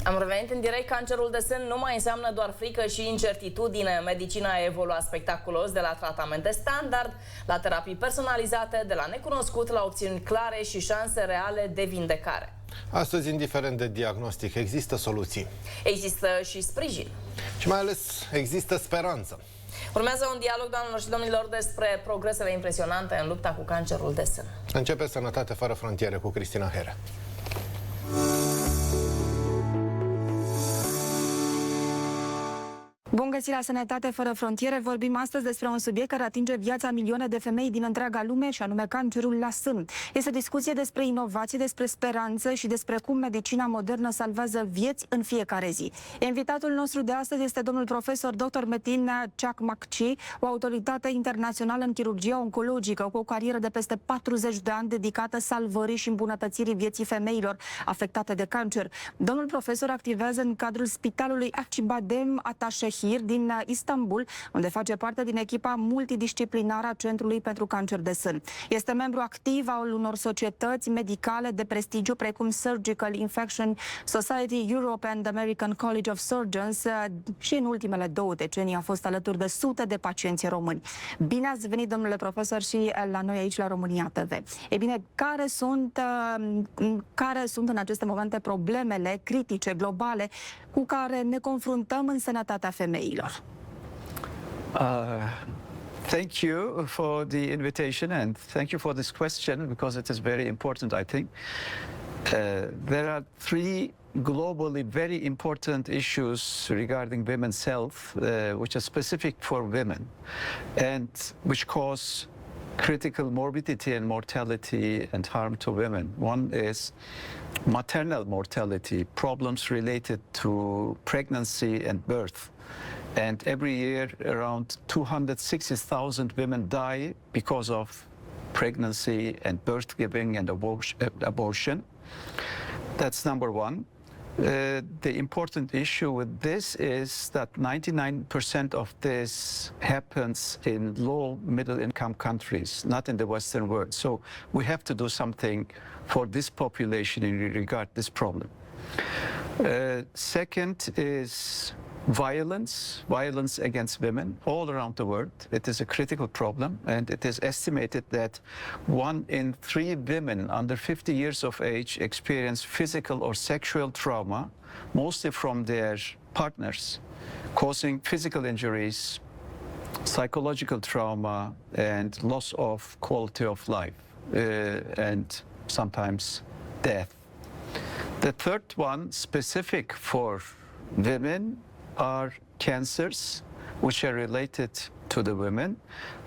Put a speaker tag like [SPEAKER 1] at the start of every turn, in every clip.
[SPEAKER 1] Am revenit în direct. Cancerul de sân nu mai înseamnă doar frică și incertitudine. Medicina a evoluat spectaculos de la tratamente standard, la terapii personalizate, de la necunoscut la opțiuni clare și șanse reale de vindecare.
[SPEAKER 2] Astăzi, indiferent de diagnostic, există soluții.
[SPEAKER 1] Există și sprijin.
[SPEAKER 2] Și mai ales există speranță.
[SPEAKER 1] Urmează un dialog, doamnelor și domnilor, despre progresele impresionante în lupta cu cancerul de sân.
[SPEAKER 2] Începe Sănătate fără frontiere cu Cristina Here.
[SPEAKER 3] Bun găsit la Sănătate fără frontiere. Vorbim astăzi despre un subiect care atinge viața milioane de femei din întreaga lume, și anume cancerul la sân. Este o discuție despre inovație, despre speranță și despre cum medicina modernă salvează vieți în fiecare zi. Invitatul nostru de astăzi este domnul profesor dr. Metin Chakmakci, o autoritate internațională în chirurgie oncologică, cu o carieră de peste 40 de ani dedicată salvării și îmbunătățirii vieții femeilor afectate de cancer. Domnul profesor activează în cadrul Spitalului Acibadem Atașehir din Istanbul, unde face parte din echipa multidisciplinară a Centrului pentru Cancer de Sân. Este membru activ al unor societăți medicale de prestigiu, precum Surgical Infection Society Europe and American College of Surgeons, și în ultimele 2 decenii a fost alături de sute de pacienți români. Bine ați venit, domnule profesor, și la noi aici la România TV. E bine, care sunt în aceste momente problemele critice, globale, cu care ne confruntăm în sănătatea femeilor?
[SPEAKER 4] Thank you for the invitation and thank you for this question, because it is very important, I think. There are 3 globally very important issues regarding women's health, which are specific for women and which cause critical morbidity and mortality and harm to women. One is maternal mortality, problems related to pregnancy and birth. And every year around 260,000 women die because of pregnancy and birth giving and abortion. That's number one. The important issue with this is that 99% of this happens in low middle income countries, not in the Western world. So we have to do something for this population in regard to this problem. Second is violence against women all around the world. It is a critical problem, and it is estimated that 1 in 3 women under 50 years of age experience physical or sexual trauma, mostly from their partners, causing physical injuries, psychological trauma, and loss of quality of life, and sometimes death. The third one, specific for women, are cancers which are related to the women,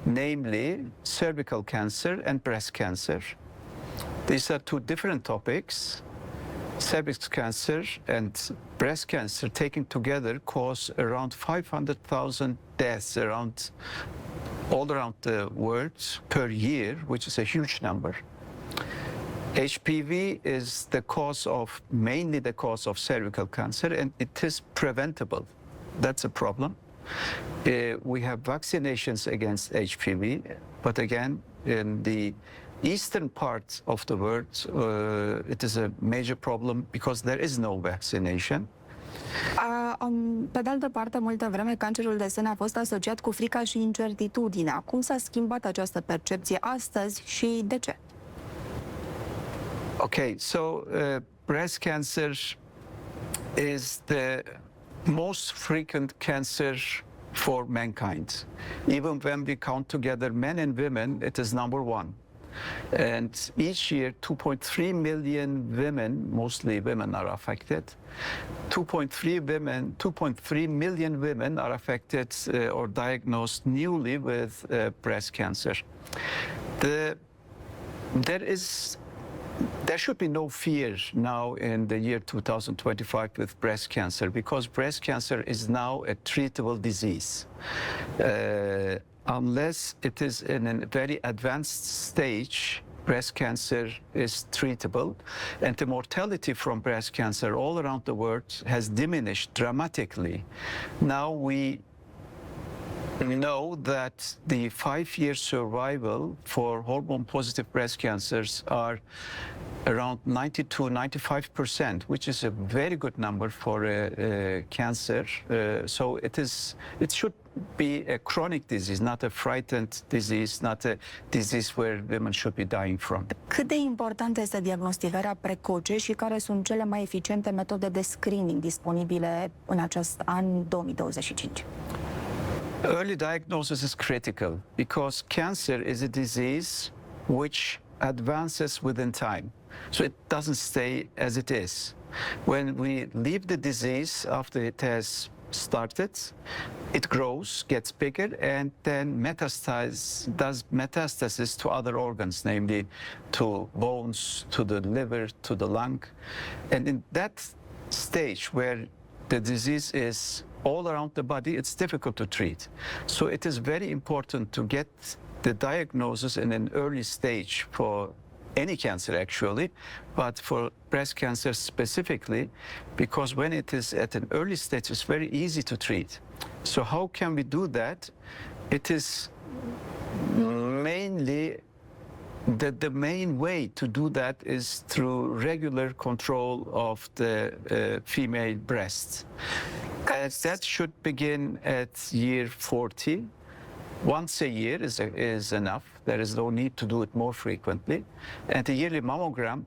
[SPEAKER 4] namely cervical cancer and breast cancer. These are 2 different topics. Cervical cancer and breast cancer taken together cause around 500,000 deaths all around the world per year, which is a huge number. HPV is mainly the cause of cervical cancer, and it is preventable. That's a problem. We have vaccinations against HPV, but again, in the eastern part of the world, it is a major problem because there is no vaccination.
[SPEAKER 3] Pe de altă parte, multă vreme, cancerul de sân a fost asociat cu frica și incertitudinea. Cum s-a schimbat această percepție astăzi și de ce?
[SPEAKER 4] Okay, so breast cancer is the most frequent cancer for mankind. Even when we count together men and women, it is number 1. And each year, 2.3 million women, mostly women, are affected. 2.3 million women are affected or diagnosed newly with breast cancer. There should be no fear now in the year 2025 with breast cancer, because breast cancer is now a treatable disease. Unless it is in a very advanced stage, breast cancer is treatable, and the mortality from breast cancer all around the world has diminished dramatically. Now we know that the 5-year survival for hormone-positive breast cancers are around 90% to 95%, which is a very good number for cancer. So it should be a chronic disease, not a frightened disease, not a disease where women should be dying from.
[SPEAKER 3] Cât de importantă este diagnosticarea precoce și care sunt cele mai eficiente metode de screening disponibile în acest an 2025?
[SPEAKER 4] Early diagnosis is critical because cancer is a disease which advances within time. So it doesn't stay as it is. When we leave the disease after it has started, it grows, gets bigger, and then does metastasis to other organs, namely to bones, to the liver, to the lung. And in that stage where the disease is all around the body, it's difficult to treat. So it is very important to get the diagnosis in an early stage for any cancer actually, but for breast cancer specifically, because when it is at an early stage, it's very easy to treat. So how can we do that? It is mainly, the main way to do that is through regular control of the female breast. That should begin at year 40. Once a year is enough. There is no need to do it more frequently. And the yearly mammogram,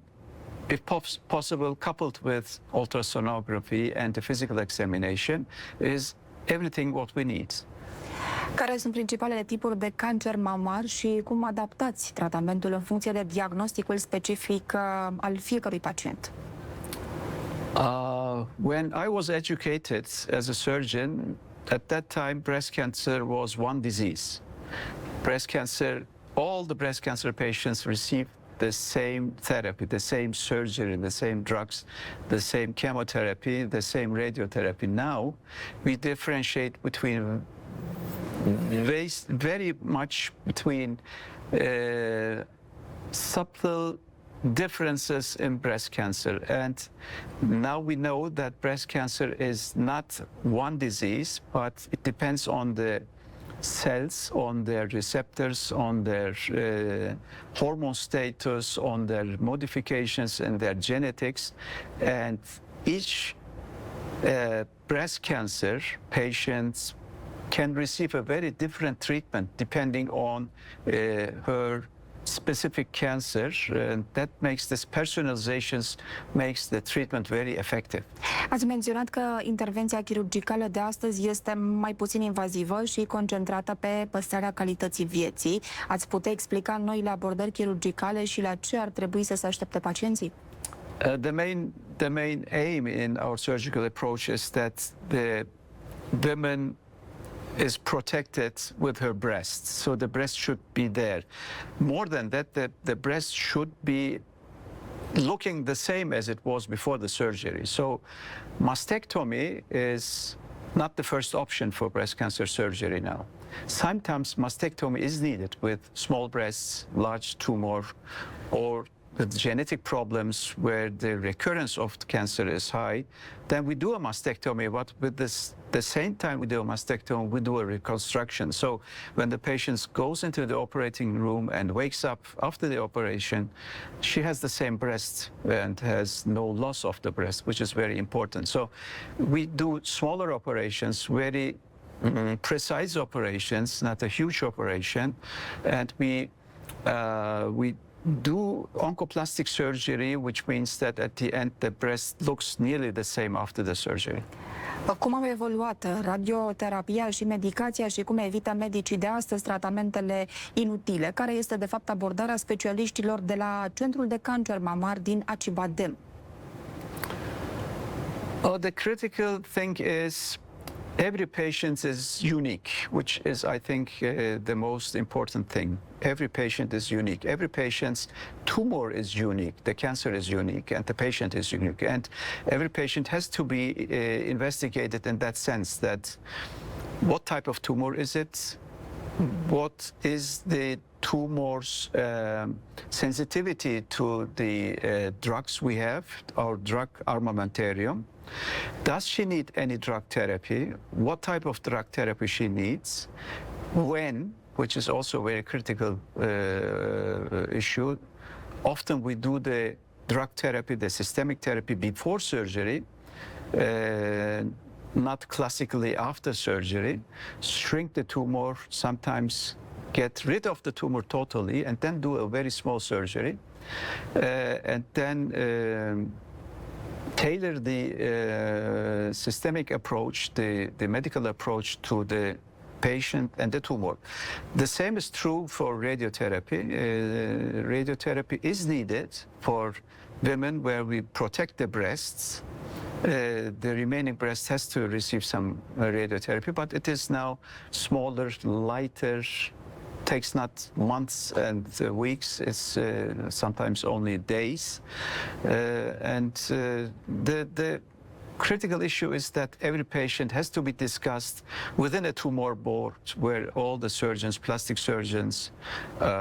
[SPEAKER 4] if possible, coupled with ultrasonography and the physical examination, is everything what we need.
[SPEAKER 3] Care sunt principalele tipuri de cancer mamar și cum adaptați tratamentul în funcție de diagnosticul specific al fiecărui pacient?
[SPEAKER 4] When I was educated as a surgeon, at that time breast cancer was one disease. Breast cancer, all the breast cancer patients received the same therapy, the same surgery, the same drugs, the same chemotherapy, the same radiotherapy. Now we differentiate between very much between subtle differences in breast cancer. And now we know that breast cancer is not one disease, but it depends on the cells, on their receptors, on their hormone status, on their modifications and their genetics. And each breast cancer patient can receive a very different treatment depending on her specific cancer, and that makes this personalizations makes the treatment very effective.
[SPEAKER 3] Ați menționat că intervenția chirurgicală de astăzi este mai puțin invazivă și concentrată pe păstrarea calității vieții. Ați putea explica noile abordări chirurgicale și la ce ar trebui să se aștepte pacienții?
[SPEAKER 4] The main aim in our surgical approach is that the women is protected with her breast. So the breast should be there. More than that, the breast should be looking the same as it was before the surgery. So mastectomy is not the first option for breast cancer surgery now. Sometimes mastectomy is needed with small breasts, large tumor, or with genetic problems where the recurrence of the cancer is high. Then we do a mastectomy, but with the same time we do a mastectomy, we do a reconstruction. So when the patient goes into the operating room and wakes up after the operation, she has the same breast and has no loss of the breast, which is very important. So we do smaller operations, very precise operations, not a huge operation, and we do oncoplastic surgery, which means that at the end the breast looks nearly the same after the surgery.
[SPEAKER 3] Cum au evoluat radioterapia și medicația și cum evită medicii de astăzi tratamentele inutile? Care este de fapt abordarea specialiștilor de la Centrul de Cancer Mamar din Acibadem?
[SPEAKER 4] The critical thing is every patient is unique, which is, I think, the most important thing. Every patient is unique. Every patient's tumor is unique. The cancer is unique, and the patient is unique. And every patient has to be investigated in that sense, that what type of tumor is it? What is the tumor's sensitivity to the drugs we have, our drug armamentarium? Does she need any drug therapy? What type of drug therapy she needs? When, which is also a very critical issue. Often we do the drug therapy, the systemic therapy before surgery, not classically after surgery, shrink the tumor, sometimes get rid of the tumor totally, and then do a very small surgery, and then tailor the systemic approach, the medical approach to the patient and the tumor. The same is true for radiotherapy. Radiotherapy is needed for women where we protect the breasts. The remaining breast has to receive some radiotherapy, but it is now smaller, lighter, takes not months and weeks, it's sometimes only days. The critical issue is that every patient has to be discussed within a tumor board where all the surgeons, plastic surgeons,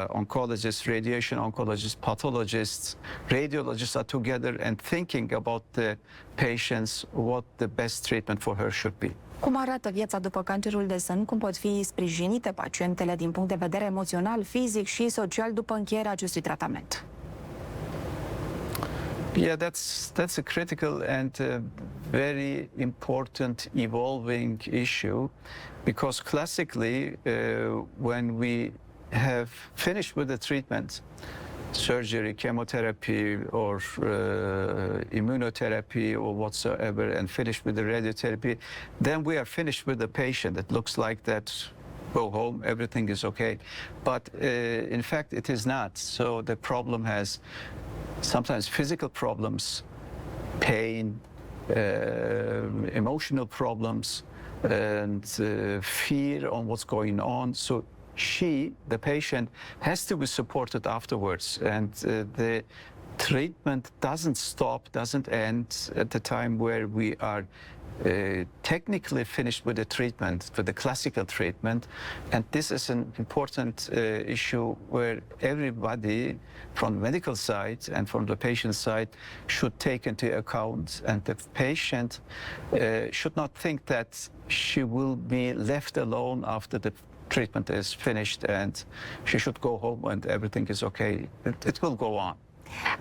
[SPEAKER 4] oncologists, radiation oncologists, pathologists, radiologists are together and thinking about the patients, what the best treatment for her should be.
[SPEAKER 3] Cum arată viața după cancerul de sân? Cum pot fi sprijinite pacientele din punct de vedere emoțional, fizic și social după încheierea acestui tratament?
[SPEAKER 4] Yeah, that's a critical and very important evolving issue, because classically, when we have finished with the treatment, surgery, chemotherapy, or immunotherapy, or whatsoever, and finished with the radiotherapy, then we are finished with the patient. It looks like that, go home, everything is okay. But in fact, it is not. So the problem has sometimes physical problems, pain, emotional problems, and fear on what's going on. So the patient, has to be supported afterwards, and the treatment doesn't stop, doesn't end at the time where we are technically finished with the treatment, with the classical treatment. And this is an important issue where everybody from the medical side and from the patient side should take into account. And the patient should not think that she will be left alone after the treatment is finished and she should go home and everything is okay. It will go on.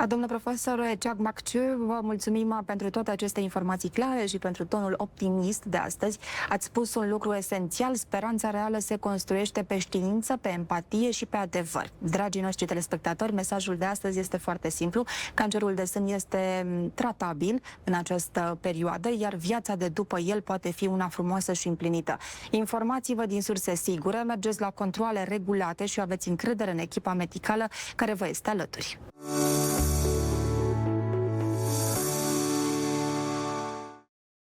[SPEAKER 3] Domnul profesor Ceagmakciu, vă mulțumim pentru toate aceste informații clare și pentru tonul optimist de astăzi. Ați spus un lucru esențial: speranța reală se construiește pe știință, pe empatie și pe adevăr. Dragii noștri telespectatori, mesajul de astăzi este foarte simplu. Cancerul de sân este tratabil în această perioadă, iar viața de după el poate fi una frumoasă și împlinită. Informați-vă din surse sigure, mergeți la controale regulate și aveți încredere în echipa medicală care vă este alături.